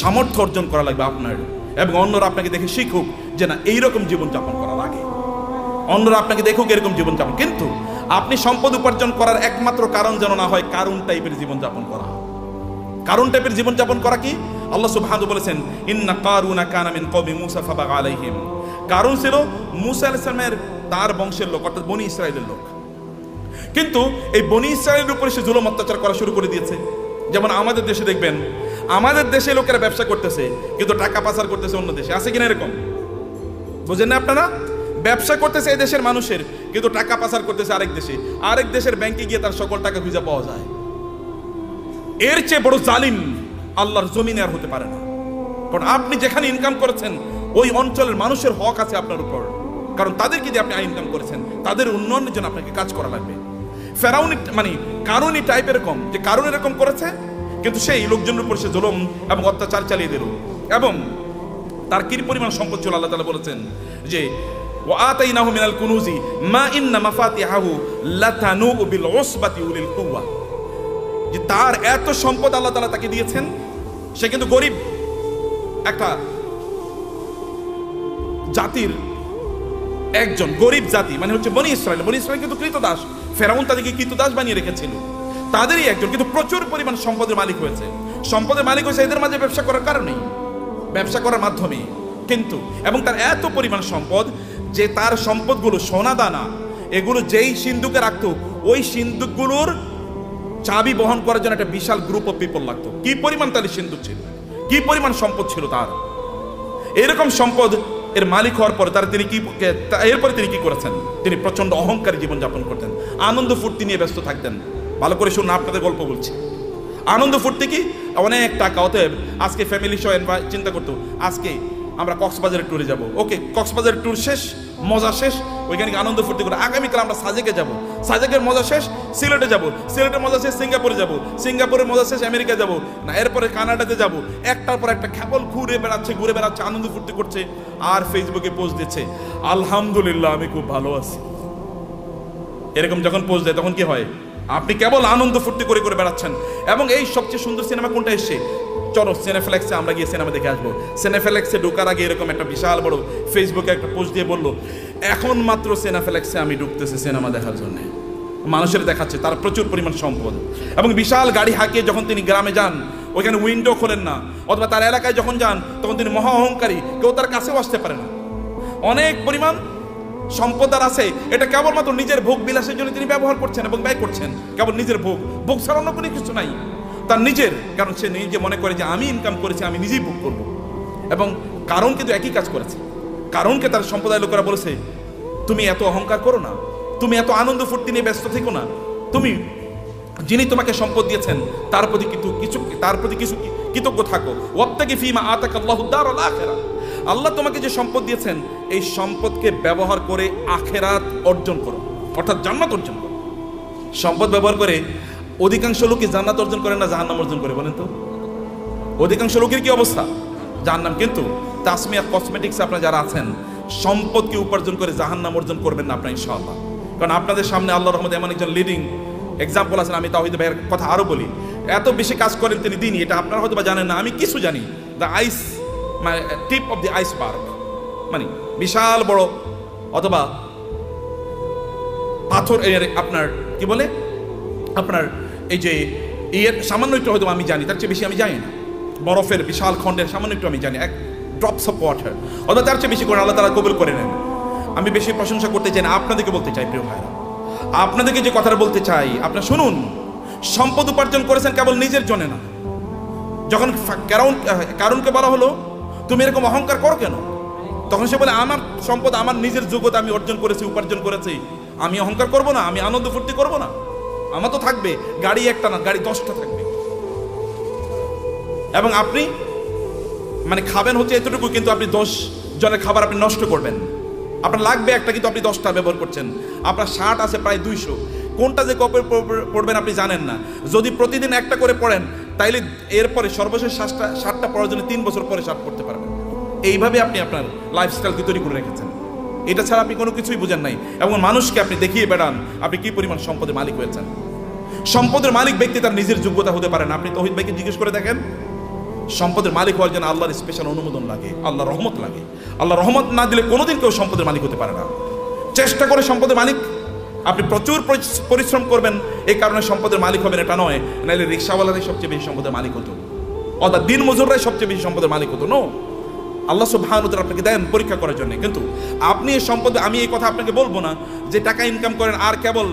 সামর্থ্য অর্জন করা লাগবে আপনার, এবং অন্যরা আপনাকে দেখে শিখুক যে না এইরকম জীবনযাপন করা লাগে, অন্যরা আপনাকে দেখুক এরকম জীবনযাপন। কিন্তু আপনি সম্পদ উপার্জন করার একমাত্র কারণ যেন না হয় কারুন টাইপের জীবনযাপন করা। কারুন টাইপের জীবনযাপন করা কি? আল্লাহ সুবহানাহু বলেছেন, ইন্না কারুনা কানা মিন কওমি মূসা ফাবাগা আলাইহিম। কারুন ছিল মূসা আলাইহিস সালামের তার বংশের লোক, অর্থাৎ বনি ইসরাইলের লোক। কিন্তু এই বনি ইসরাইলের উপরে সে জুলুম অত্যাচার করা শুরু করে দিয়েছে। যেমন আমাদের দেশে দেখবেন, আমাদের দেশে লোকেরা ব্যবসা করতেছে কিন্তু টাকা পাচার করতেছে অন্য দেশে, আছে কিনা এরকম? বুঝেন না আপনারা? ব্যবসা করতেছে এই দেশের মানুষের, কিন্তু টাকা পাচার করতেছে আরেক দেশে, আরেক দেশের ব্যাংকে গিয়ে তার সকল টাকা খুঁজে পাওয়া যায়। এর চেয়ে বড় জালিম আল্লাহর জমিনে আর হতে পারে না। কারণ আপনি যেখানে ইনকাম করেছেন ওই অঞ্চলের মানুষের হক আছে আপনার উপর, কারণ তাদেরকে দিয়ে আপনি ইনকাম করেছেন, তাদের উন্নয়নের জন্য আপনাকে কাজ করা লাগবে। ফেরাউনি মানে কারুনি টাইপ এরকম, যে কারুন এরকম করেছে, কিন্তু সেই লোকজনের উপর সে জুলুম এবং অত্যাচার চালিয়ে দিল, এবং তার কি পরিমাণ সম্পদ ছিল আল্লাহ তাআলা বলেছেন যে ওয়া আতাইনাহু মিনাল কুনুজি মা ইন্না মাফাতিহাহু লাতানু বিল উসবাতি উলিল কুওয়া, যে তার এত সম্পদ আল্লাহ তাআলা তাকে দিয়েছেন, সে কিন্তু গরিব একটা জাতির একজন, গরিব জাতি মানে হচ্ছে বনি ইসরাইল। বনি ইসরাইল কিন্তু কৃতদাস, ফেরাউন তাদেরকে কৃতদাস বানিয়ে রেখেছিল, তাদেরই একজন, কিন্তু প্রচুর পরিমাণ সম্পদের মালিক হয়েছে। সম্পদের মালিক হয়েছে এদের মাঝে ব্যবসা করার কারণেই, ব্যবসা করার মাধ্যমে। কিন্তু এবং তার এত পরিমাণ সম্পদ যে তার সম্পদগুলো সোনা দানা এগুলো যেই সিন্ধুকে রাখতো, ওই সিন্ধুকগুলোর চাবি বহন করার জন্য একটা বিশাল গ্রুপ অফ পিপল লাগতো। কি পরিমাণ তাহলে সিন্ধুক ছিল, কি পরিমাণ সম্পদ ছিল তার। এরকম সম্পদ এর মালিক হওয়ার পরে এরপরে তিনি কি করেছেন? তিনি প্রচন্ড অহংকারী জীবনযাপন করতেন, আনন্দ ফুর্তি নিয়ে ব্যস্ত থাকতেন। ভালো করে শুনুন, আপনাদের গল্প বলছি। আনন্দ ফুর্তি কি? অনেক টাকা। অতএব আজকে ফ্যামিলি সহ চিন্তা করতো আজকে আমরা কক্সবাজারের ট্যুরে যাব। ওকে, কক্সবাজারের ট্যুর শেষ, মজা শেষ, ওইখানে আনন্দ ফুর্তি করে আগামীকাল আমরা সাজেকে যাব, সাজেকের মজা শেষ সিলেটে যাব, সিলেটের মজা শেষ সিঙ্গাপুরে যাব, সিঙ্গাপুরের মজা শেষ আমেরিকা যাব, না এরপরে কানাডাতে যাব। একটার পর একটা কেবল ঘুরে বেড়াচ্ছে, আনন্দ ফুর্তি করছে, আর ফেসবুকে পোস্ট দিচ্ছে আলহামদুলিল্লাহ আমি খুব ভালো আছি। এরকম যখন পোস্ট দেয় তখন কি হয়? আপনি কেবল আনন্দ ফুর্তি করে করে বেড়াচ্ছেন। এবং এই সবচেয়ে সুন্দর সিনেমা কোনটা এসছে? চলো সিনেফ্লেক্সে আমরা গিয়ে সিনেমা দেখে আসবো। সিনেফ্লেক্সে ঢোকার আগে এরকম একটা বিশাল বড় ফেসবুকে একটা পোস্ট দিয়ে বললো এখন মাত্র সিনেফ্লেক্সে আমি ঢুকতেছি সিনেমা দেখার জন্য। মানুষের দেখাচ্ছে তার প্রচুর পরিমাণ সম্পদ, এবং বিশাল গাড়ি হাঁকিয়ে যখন তিনি গ্রামে যান ওইখানে উইন্ডো খোলেন না, অথবা তার এলাকায় যখন যান তখন তিনি মহা অহংকারী, কেউ তার কাছেও আসতে পারে না। অনেক পরিমাণ সম্পদ আর আছে, এটা কেবলমাত্র নিজের ভোগ বিলাসের জন্য তিনি ব্যবহার করছেন এবং ব্যয় করছেন। কেবল নিজের ভোগ ছাড়া অন্য কোনো কিছু নাই তার নিজের, কারণ সে নিজে মনে করে যে আমি ইনকাম করেছি, আমি নিজেই ভোগ করবো। এবং কারণ কিন্তু একই কাজ করেছে। কারণকে তার সম্প্রদায়ের লোকেরা বলেছে তুমি এত অহংকার করো না, তুমি এত আনন্দ ফুর্তি নিয়ে ব্যস্ত থেকো না, তুমি যিনি তোমাকে সম্পদ দিয়েছেন তার প্রতি কিছু কৃতজ্ঞ থাকো। ওয়াবতাগি ফীমা আতাকাল্লাহুদ দারাল আখিরাহ, আল্লাহ তোমাকে যে সম্পদ দিয়েছেন এই সম্পদকে ব্যবহার করে আখিরাত অর্জন করো, অর্থাৎ জান্নাত অর্জন করো। সম্পদ ব্যবহার করে অধিকাংশ লোকই জান্নাত অর্জন করে না, জাহান্নাম অর্জন করে। বলেন তো অধিকাংশ লোকের কি অবস্থা? জাহান্নাম। কিন্তু তাসমিয়া কসমেটিক্স আপনারা যারা আছেন, সম্পদকে উপার্জন করে জাহান্নাম অর্জন করবেন না আপনারা ইনশাআল্লাহ। কারণ আপনাদের সামনে আল্লাহর রহমতে এমন একজন লিডিং এক্সাম্পল আছেন। আমি তাওহীদ ভাইয়ের কথা আরো বলি, এত বেশি কাজ করেন তিনি দিনই, এটা আপনারা হয়তো বা জানেন না, আমি কিছু জানি। দ্য আইস মানে টিপ অফ দি আইসবার্গ, মানে বিশাল বড় অথবা পাথর আপনার কি বলে আপনার এই যে এর সামান্য একটু হয়তো আমি জানি, তার চেয়ে বেশি আমি জানি না। বরফের বিশাল খণ্ডের সামান্য একটু আমি জানি, এক ড্রপস অফ ওয়াটার, অথবা তার চেয়ে বেশি করে আল্লাহ তাআলা কবুল করে নেন। আমি বেশি প্রশংসা করতে চাই না, আপনাদেরকে বলতে চাই প্রিয় ভাইরা, আপনাদেরকে যে কথাটা বলতে চাই আপনারা শুনুন। সম্পদ উপার্জন করেছেন কেবল নিজের জন্য না। যখন কারুনকে বলা হলো তুমি এরকম অহংকার করো কেন, তখন সে বলে আমার সম্পদ আমার নিজের যোগ্যতা আমি অর্জন করেছি, উপার্জন করেছি, আমি অহংকার করব না, আমি আনন্দ ফুর্তি করব না। আমার তো থাকবে গাড়ি একটা না, গাড়ি 10টা থাকবে, এবং আপনি মানে খাবেন হচ্ছে এতটুকু, কিন্তু আপনি 10 জনের খাবার আপনি নষ্ট করবেন। আপনার লাগবে একটা, কিন্তু আপনি 10টা ব্যবহার করছেন। আপনার শার্ট আছে প্রায় 200, কোনটা যে কবে পড়বেন আপনি জানেন না। যদি প্রতিদিন একটা করে পড়েন তাইলে এরপরে সর্বশেষ শার্টটা পরার জন্য 3 বছর পরে শার্ট পরতে পারবেন। এইভাবে আপনি আপনার লাইফস্টাইলকে তৈরি করে রেখেছেন। এটা ছাড়া আপনি কোনো কিছুই বুঝেন নাই, এবং মানুষকে আপনি দেখিয়ে বেড়ান আপনি কি পরিমাণ সম্পদের মালিক হয়েছেন। সম্পদের মালিক ব্যক্তি তার নিজের যোগ্যতা হতে পারে না। আপনি তৌহিদ ভাইকে জিজ্ঞেস করে দেখেন, সম্পদের মালিক হওয়ার জন্য আল্লাহর স্পেশাল অনুমোদন লাগে, আল্লাহর রহমত লাগে। আল্লাহ রহমত না দিলে কোনোদিন কেউ সম্পদের মালিক হতে পারে না। চেষ্টা করে সম্পদের মালিক, আপনি প্রচুর পরিশ্রম করবেন, এই কারণে সম্পদের মালিক হবেন এটা নয়। নাহলে রিক্সাওয়ালারাই সবচেয়ে বেশি সম্পদের মালিক হতো, অর্থাৎ দিন মজুররাই সবচেয়ে বেশি সম্পদের মালিক হতো। নো, আল্লাহ সুবহানাহু ওয়া তাআলা আপনাকে দেন পরীক্ষা করার জন্য। কিন্তু আপনি এই সম্পদ, আমি এই কথা আপনাকে বলবো না যে টাকা ইনকাম করেন আর কেবল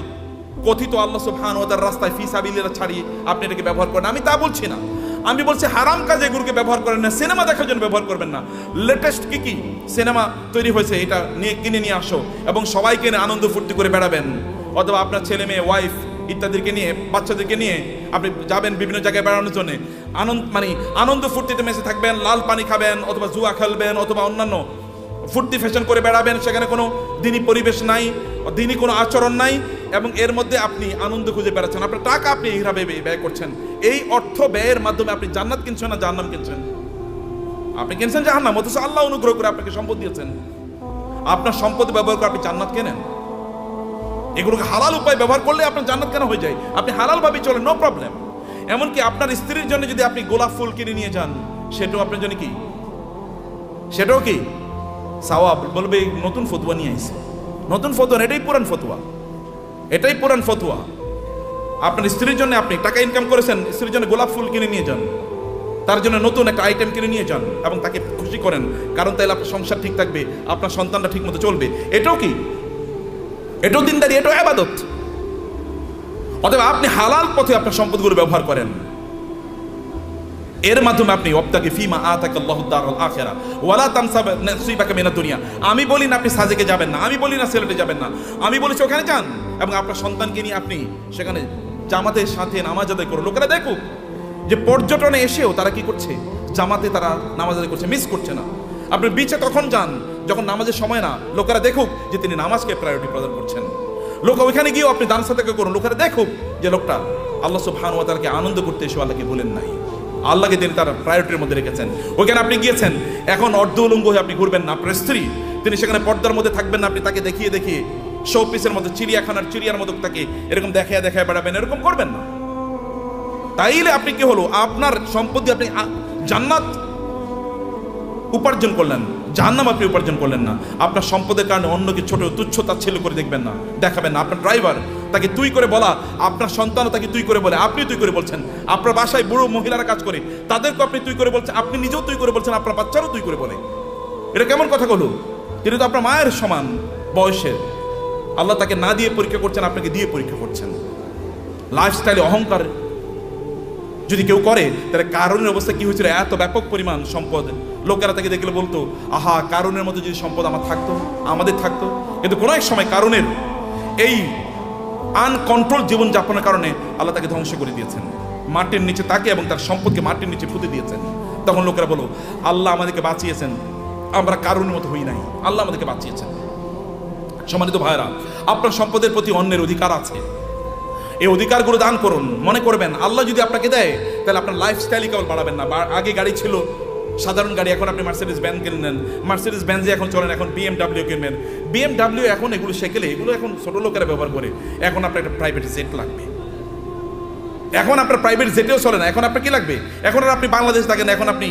কথিত আল্লাহ সুবহানাহু ওয়া তাআলার রাস্তায় ফি সাবিলিল্লাহ ছাড়িয়ে আপনি এটাকে ব্যবহার করেন, আমি তা বলছি না। আমি বলছি হারাম কাজে এগুলোকে ব্যবহার করেন না, সিনেমা দেখার জন্য ব্যবহার করবেন না। লেটেস্ট কি সিনেমা তৈরি হয়েছে এটা নিয়ে কিনে নিয়ে আসো এবং সবাইকে নিয়ে আনন্দ ফুর্তি করে বেড়াবেন, অথবা আপনার ছেলে মেয়ে ওয়াইফ ইত্যাদিকে নিয়ে, বাচ্চাদেরকে নিয়ে আপনি যাবেন বিভিন্ন জায়গায় বেড়ানোর জন্য। আনন্দ ফুর্তিতে মেশে থাকবেন, লাল পানি খাবেন, অথবা জুয়া খেলবেন, অথবা অন্যান্য ফুর্তি ফ্যাশন করে বেড়াবেন। সেখানে কোনো দিনই পরিবেশ নাই, দিনই কোনো আচরণ নাই, এবং এর মধ্যে আপনি আনন্দ খুঁজে বেড়াচ্ছেন। আপনার টাকা আপনি এইভাবে ব্যয় করছেন। এই অর্থ ব্যয়ের মাধ্যমে আপনি জান্নাত কিনছেন না জাহান্নাম কিনছেন? আপনি কিনছেন জাহান্নাম, অথচ আল্লাহ অনুগ্রহ করে আপনাকে সম্পদ দিয়েছেন। আপনার সম্পদ ব্যবহার করে আপনি জান্নাত কেনেন। এগুলোকে হালাল উপায় ব্যবহার করলে আপনার জান্নাত কেন হয়ে যায়? আপনি হালাল ভাবে চলেন, নো প্রবলেম। এমনকি আপনার স্ত্রীর জন্য যদি আপনি গোলাপ ফুল কিনে নিয়ে যান, সেটাও আপনার জন্য কি, সেটাও কি সওয়াব। বলবে নতুন ফতোয়া নিয়ে আইছে, নতুন ফতোয়া, এটাই পুরান ফতোয়া, এটাই পুরান ফতোয়া। আপনার স্ত্রীর জন্য আপনি টাকা ইনকাম করেছেন, স্ত্রীর জন্য গোলাপ ফুল কিনে নিয়ে যান, তার জন্য নতুন একটা আইটেম কিনে নিয়ে যান এবং তাকে খুশি করেন, কারণ তাইলে আপনার সংসার ঠিক থাকবে, আপনার সন্তানটা ঠিক মতো চলবে। এটাও কি, এটাও দিনদারি, এটাও ইবাদত। অতএব আপনি হালাল পথে আপনার সম্পদগুলো ব্যবহার করেন। এর মাধ্যমে আপনি ওয়াবতাগি ফীমা আতাকাল্লাহু দারুল আখিরা ওয়ালা তানসা নাসিবাকা মিনাদ দুনিয়া। আমি বলি না আপনি সাজেকে যাবেন না, আমি বলি না সিলেটে যাবেন না, আমি বলেছি ওখানে যান এবং আপনার সন্তানকে নিয়ে আপনি সেখানে জামাতের সাথে নামাজ আদায় করুন। লোকেরা দেখুক যে পর্যটনে এসেও তারা কি করছে, জামাতে তারা নামাজ আদায় করছে, মিস করছে না। আপনি বিচে তখন যান যখন নামাজের সময় না, লোকেরা দেখুক যে তিনি নামাজকে প্রায়োরিটি প্রদান করছেন। লোক ওইখানে গিয়েও আপনি দান সাদাকা করুন, লোকেরা দেখুক যে লোকটা আল্লাহ সুবহানাহু ওয়া তাআলাকে আনন্দ করতে এসে আল্লাহকে ভুলেন নাই, আল্লাহকে তিনি তার প্রায়োরিটির মধ্যে রেখেছেন। ওইখানে আপনি গিয়েছেন, এখন অর্ধ উলঙ্গ হয়ে আপনি ঘুরবেন না। আপনার স্ত্রী তিনি সেখানে পর্দার মধ্যে থাকবেন না, আপনি তাকে দেখিয়ে দেখিয়ে শোপিসের মতো, চিড়িয়াখানার চিড়িয়ার মতো তাকে এরকম দেখায় দেখায় বেড়াবেন, এরকম করবেন না। তাইলে আপনি কি হলো, আপনার সম্পত্তি আপনি জান্নাত উপার্জন করলেন, জাহান্নাম আপনি উপার্জন করলেন না। আপনার সম্পদের কারণে অন্যকে ছোট তুচ্ছ তাচ্ছিল্য করে দেখবেন না, দেখাবেন না। আপনার ড্রাইভার তাকে তুই করে বলা, আপনার সন্তানও তাকে তুই করে বলে, আপনি তুই করে বলছেন। আপনার বাসায় বুড়ো মহিলারা কাজ করে, তাদেরকে আপনি তুই করে বলছেন, আপনি নিজেও তুই করে বলছেন, আপনার বাচ্চারও তুই করে বলে। এটা কেমন কথা হলো? তিনি তো আপনার মায়ের সমান বয়সের। আল্লাহ তাকে না দিয়ে পরীক্ষা করছেন, আপনাকে দিয়ে পরীক্ষা করছেন। লাইফস্টাইলে অহংকার যদি কেউ করে, তাহলে কারণের অবস্থা কি হয়েছিল? এত ব্যাপক পরিমাণ সম্পদ, লোকেরা তাকে দেখলে বলতো, আহা, কারণের মতো যদি সম্পদ আমার থাকতো, আমাদের থাকতো। কিন্তু কোনো এক সময় কারণের এই আনকন্ট্রোল জীবনযাপনের কারণে আল্লাহ তাকে ধ্বংস করে দিয়েছেন, মাটির নিচে তাকে এবং তার সম্পদকে মাটির নিচে পুঁতে দিয়েছেন। তখন লোকেরা বলো, আল্লাহ আমাদেরকে বাঁচিয়েছেন, আমরা কারণের মতো হই নাই, আল্লাহ আমাদেরকে বাঁচিয়েছেন। সম্মানিত ভাইরা, আপনার সম্পদের প্রতি অন্যের অধিকার আছে, এই অধিকারগুলো দান করুন। মনে করবেন আল্লাহ যদি আপনাকে দেয়, তাহলে আপনার লাইফস্টাইলই কেবল বাড়াবেন না। আগে গাড়ি ছিল সাধারণ গাড়ি, এখন আপনি মার্সিডিজ ব্যান কিনলেন, মার্সিডিজ ব্যানজে এখন চলেন, এখন বিএমডাব্লিউ কিনবেন। বিএমডাব্লিউ এখন এগুলো সেকেলে, এগুলো এখন ছোট লোকেরা ব্যবহার করে। এখন আপনার একটা প্রাইভেট জেট লাগবে, এখন আপনার প্রাইভেট জেটেও চলে না। এখন আপনার কি লাগবে? এখন আর আপনি বাংলাদেশ থাকেন, এখন আপনি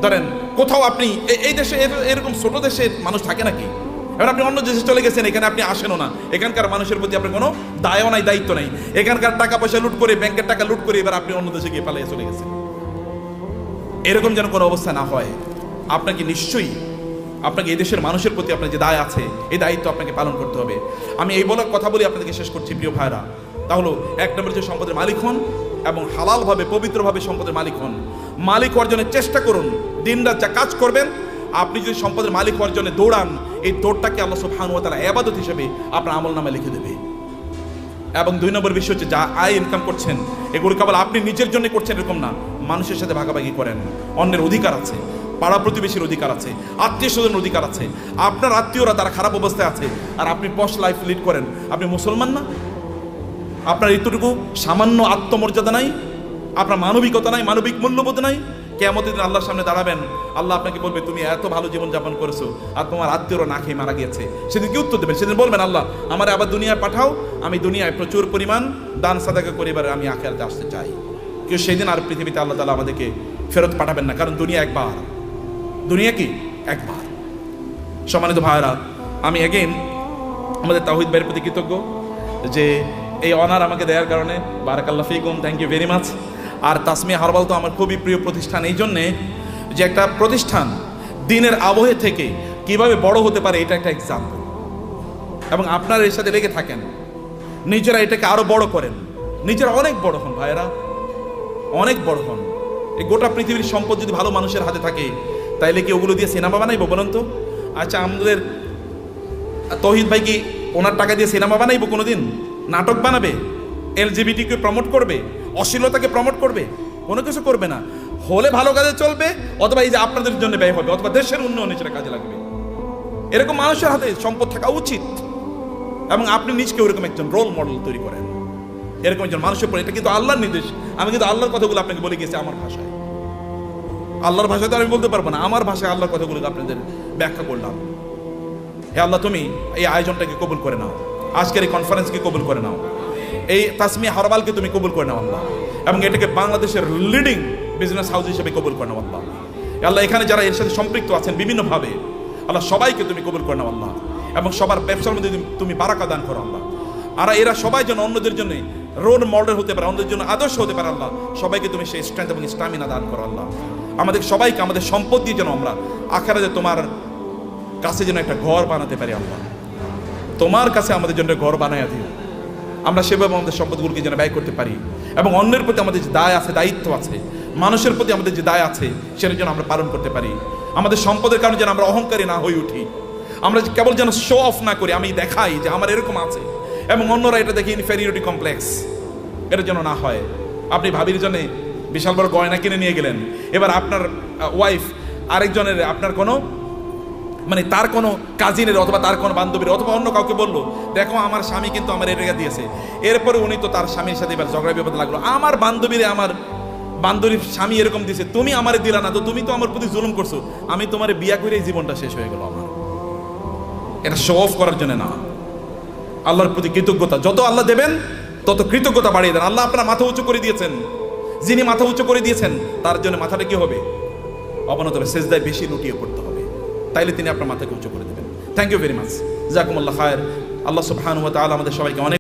ধরেন কোথাও আপনি এই দেশে এরকম ছোট দেশে মানুষ থাকে নাকি? এবার আপনি অন্য দেশে চলে গেছেন, এখানে আপনি আসেনও না, এখানকার মানুষের প্রতি আপনার কোনো দায়ও নাই, দায়িত্ব নাই। এখানকার টাকা পয়সা লুট করে, ব্যাংকের টাকা লুট করে এবার আপনি অন্য দেশে গিয়ে পালিয়ে চলে গেছেন। এরকম যেন কোনো অবস্থা না হয়। আপনাকে নিশ্চয়ই আপনাকে এই দেশের মানুষের প্রতি আপনার যে দায় আছে, এই দায়িত্ব আপনাকে পালন করতে হবে। আমি এই বলার কথা বলি আপনাদেরকে শেষ করছি প্রিয় ভাইরা। তাহলে এক নম্বর যে সম্পদের মালিক হন এবং হালালভাবে পবিত্রভাবে সম্পদের মালিক হন। মালিক অর্জনের চেষ্টা করুন, দিনরাত যা কাজ করবেন। আপনি যদি সম্পদের মালিক হওয়ার জন্য দৌড়ান, এই দৌড়টাকে আল্লাহ সুবহানাহু ওয়া তাআলা ইবাদত হিসেবে আপনার আমলনামায় লিখে দেবে। এবং দুই নম্বর বিষয় হচ্ছে, যা আয় ইনকাম করছেন এগুলো কেবল আপনি নিজের জন্য করছেন এরকম না, মানুষের সাথে ভাগাভাগি করেন। অন্যের অধিকার আছে, পাড়া প্রতিবেশীর অধিকার আছে, আত্মীয় স্বজনের অধিকার আছে। আপনার আত্মীয়রা তারা খারাপ অবস্থায় আছে আর আপনি পশ লাইফ লিড করেন, আপনি মুসলমান না? আপনার এতটুকু সামান্য আত্মমর্যাদা নাই, আপনার মানবিকতা নাই, মানবিক মূল্যবোধ নাই। কিয়ামতের দিন আল্লাহর সামনে দাঁড়াবেন, আল্লাহ আপনাকে বলবে তুমি এত ভালো জীবন যাপন করেছো আর তোমার আত্মীয়রা না খেয়ে মারা গিয়েছে, সেদিন কি উত্তর দেবেন? সেদিন বলবেন আল্লাহ আমার আবার দুনিয়ায় পাঠাও, আমি দুনিয়ায় প্রচুর পরিমাণ দান সাদাকা করে এবার আমি আখিরাতে আসতে চাই। কেউ সেই দিন আর পৃথিবীতে আল্লাহ তাআলা আমাদেরকে ফেরত পাঠাবেন না, কারণ দুনিয়া একবার, দুনিয়া কি একবার। সম্মানিত ভাইরা, আমি এগেইন আমাদের তাওহীদ ভাইয়ের প্রতি কৃতজ্ঞ যে এই অনার আমাকে দেওয়ার কারণে। বারাকাল্লাহ ফিকুম, থ্যাংক ইউ ভেরি মাচ। আর তাসমিয়া হারবাল তো আমার খুবই প্রিয় প্রতিষ্ঠান, এই জন্যে যে একটা প্রতিষ্ঠান দিনের আবহে থেকে কিভাবে বড় হতে পারে এটা একটা এক্সাম্পল, এবং আপনারা এর সাথে লেগে থাকেন, নিজেরা এটাকে আরো বড় করেন, নিজেরা অনেক বড় হন ভাইয়েরা, অনেক বড় হন। এই গোটা পৃথিবীর সম্পদ যদি ভালো মানুষের হাতে থাকে তাইলে কি ওগুলো দিয়ে সিনেমা বানাইবো বলুন তো? আচ্ছা, আমাদের তৌহিদ ভাই কি ওনার টাকা দিয়ে সিনেমা বানাইবো কোনোদিন? নাটক বানাবে? এলজিবিটিকে প্রমোট করবে? অশ্লীলতাকে প্রমোট করবে? কোনো কিছু করবে না। হলে ভালো কাজে চলবে, অথবা এই যে আপনাদের জন্য ব্যয় হবে, অথবা দেশের উন্নয়নে সেটা কাজে লাগবে। এরকম মানুষের হাতে সম্পদ থাকা উচিত, এবং আপনি নিজকে ওরকম একজন রোল মডেল তৈরি করেন, এরকম একজন মানুষের পরে। এটা কিন্তু আল্লাহর নির্দেশ। আমি কিন্তু আল্লাহর কথাগুলো আপনাকে বলে গেছি আমার ভাষায়, আল্লাহর ভাষায় তো আমি বলতে পারবো না, আমার ভাষায় আল্লাহর কথাগুলো আপনাদের ব্যাখ্যা করলাম। হে আল্লাহ, তুমি এই আয়োজনটাকে কবুল করে নাও, আজকের এই কনফারেন্সকে কবুল করে নাও, এই তাসমিয়া হারবালকে তুমি কবুল করে নাও আল্লাহ, এবং এটাকে বাংলাদেশের লিডিং বিজনেস হাউস হিসেবে কবুল করে নাও আল্লাহ। আল্লাহ, এখানে যারা এর সাথে সম্পৃক্ত আছেন বিভিন্নভাবে, আল্লাহ সবাইকে তুমি কবুল করে নাও আল্লাহ, এবং সবার ব্যবসার মধ্যে তুমি বারাকা দান করো আল্লাহ। আর এরা সবাই যেন অন্যদের জন্য রোল মডেল হতে পারে, অন্যদের জন্য আদর্শ হতে পারে আল্লাহ। সবাইকে তুমি সেই স্ট্রেংথ এবং স্টামিনা দান করো আল্লাহ। আমাদের সবাইকে আমাদের সম্পদ দিয়ে যেন আমরা আখিরাতে তোমার কাছে যেন একটা ঘর বানাতে পারি আল্লাহ, তোমার কাছে আমাদের জন্য ঘর বানাইয়া দিও। আমরা সেভাবে আমাদের সম্পদগুলোকে যেন ব্যয় করতে পারি, এবং অন্যের প্রতি আমাদের যে দায় আছে, দায়িত্ব আছে, মানুষের প্রতি আমাদের যে দায় আছে, সেটা যেন আমরা পালন করতে পারি। আমাদের সম্পদের কারণে যেন আমরা অহংকারী না হয়ে উঠি, আমরা কেবল যেন শো অফ না করি, আমি দেখাই যে আমার এরকম আছে, এবং অন্যরা এটা দেখে ইনফেরিয়রিটি কমপ্লেক্স, এটা যেন না হয়। আপনি ভাবির জন্য বিশাল বড় গয়না কিনে নিয়ে গেলেন, এবার আপনার ওয়াইফ আরেকজনের, আপনার কোনো মানে তার কোনো কাজিনের অথবা তার কোনো বান্ধবীর অথবা অন্য কাউকে বললো, দেখো আমার স্বামী কিন্তু আমার এটা দিয়েছে। এরপরে উনি তো তার স্বামীর সাথে এবার ঝগড়া বিপদ লাগলো, আমার বান্ধবীরে আমার বান্ধবীর স্বামী এরকম দিয়েছে, তুমি আমারে দিলা না, তো তুমি তো আমার প্রতি জুলুম করছো, আমি তোমার বিয়া করে এই জীবনটা শেষ হয়ে গেল আমার। এটা শো অফ করার জন্য না, আল্লাহর প্রতি কৃতজ্ঞতা। যত আল্লাহ দেবেন তত কৃতজ্ঞতা বাড়িয়ে দেন। আল্লাহ আপনার মাথা উঁচু করে দিয়েছেন, যিনি মাথা উঁচু করে দিয়েছেন তার জন্য মাথাটা কি হবে? অবনত হবে, সেজদায় বেশি লুটিয়ে পড়তে হবে, তাইলে তিনি আপনার মাথাকে উঁচু করে দেবেন। থ্যাংক ইউ ভেরি মাচ, জাযাকুমুল্লাহ খায়ের। আল্লাহ সুবহানাহু ওয়া তাআলা আমাদের সবাইকে অনেক